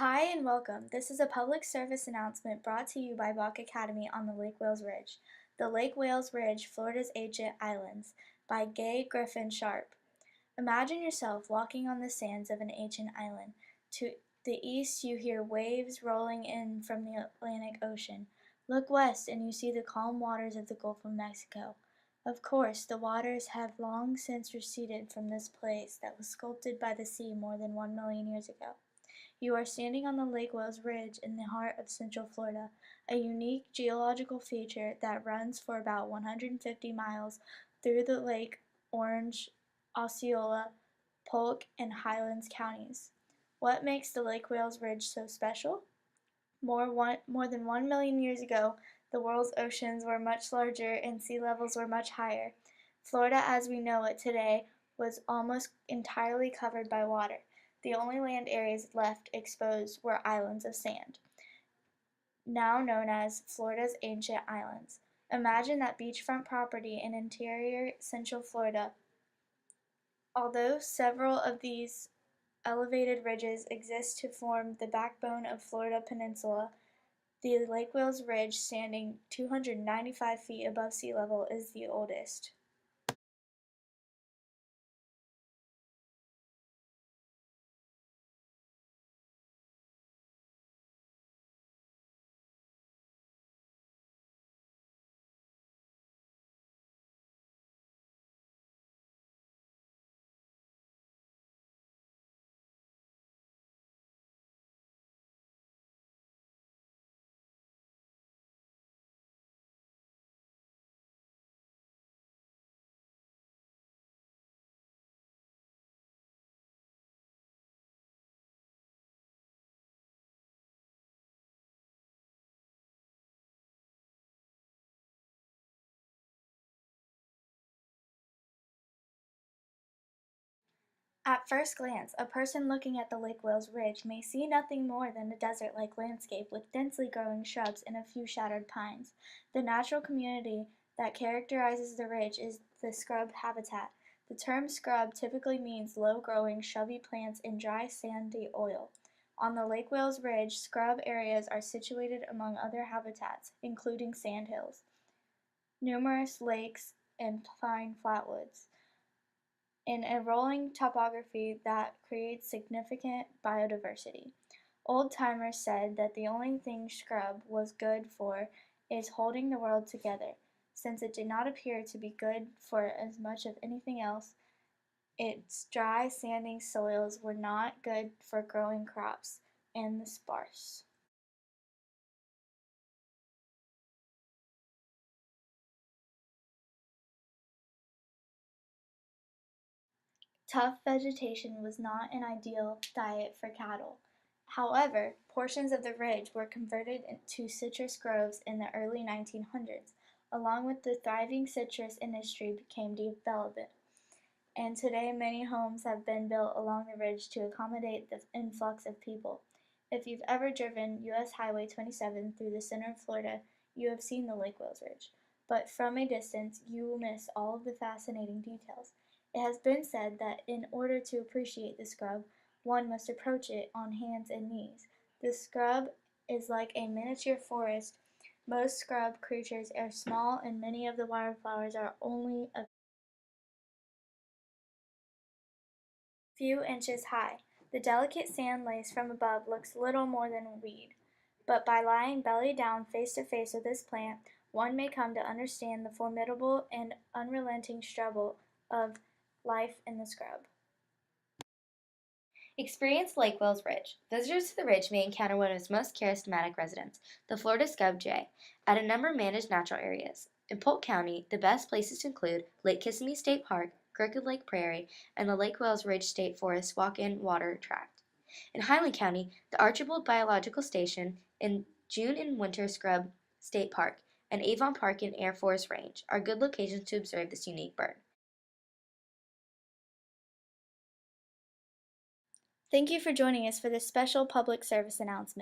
Hi and welcome. This is a public service announcement brought to you by Bach Academy on the Lake Wales Ridge. The Lake Wales Ridge, Florida's Ancient Islands, by Gay Griffin Sharp. Imagine yourself walking on the sands of an ancient island. To the east, you hear waves rolling in from the Atlantic Ocean. Look west, and you see the calm waters of the Gulf of Mexico. Of course, the waters have long since receded from this place that was sculpted by the sea more than 1 million years ago. You are standing on the Lake Wales Ridge in the heart of Central Florida, a unique geological feature that runs for about 150 miles through the Lake Orange, Osceola, Polk, and Highlands counties. What makes the Lake Wales Ridge so special? More than 1 million years ago, the world's oceans were much larger and sea levels were much higher. Florida as we know it today was almost entirely covered by water. The only land areas left exposed were islands of sand, now known as Florida's Ancient Islands. Imagine that beachfront property in interior Central Florida. Although several of these elevated ridges exist to form the backbone of Florida Peninsula, the Lake Wales Ridge, standing 295 feet above sea level, is the oldest. At first glance, a person looking at the Lake Wales Ridge may see nothing more than a desert-like landscape with densely growing shrubs and a few shattered pines. The natural community that characterizes the ridge is the scrub habitat. The term scrub typically means low-growing, shrubby plants in dry, sandy soil. On the Lake Wales Ridge, scrub areas are situated among other habitats, including sandhills, numerous lakes, and pine flatwoods, in a rolling topography that creates significant biodiversity. Old-timers said that the only thing scrub was good for is holding the world together. Since it did not appear to be good for as much of anything else, its dry, sandy soils were not good for growing crops, and the sparse, tough vegetation was not an ideal diet for cattle. However, portions of the ridge were converted to citrus groves in the early 1900s. Along with the thriving citrus industry became developed, and today many homes have been built along the ridge to accommodate the influx of people. If you've ever driven US Highway 27 through the center of Florida, you have seen the Lake Wales Ridge, but from a distance you will miss all of the fascinating details. It has been said that in order to appreciate the scrub, one must approach it on hands and knees. The scrub is like a miniature forest. Most scrub creatures are small, and many of the wildflowers are only a few inches high. The delicate sand lace from above looks little more than a weed, but by lying belly down face to face with this plant, one may come to understand the formidable and unrelenting struggle of life in the scrub. Experience Lake Wales Ridge. Visitors to the ridge may encounter one of its most charismatic residents, the Florida scrub jay, at a number of managed natural areas. In Polk County, the best places to include Lake Kissimmee State Park, Crooked Lake Prairie, and the Lake Wales Ridge State Forest Walk-in Water Tract. In Highland County, the Archibald Biological Station, in June and Winter Scrub State Park, and Avon Park and Air Forest Range are good locations to observe this unique bird. Thank you for joining us for this special public service announcement.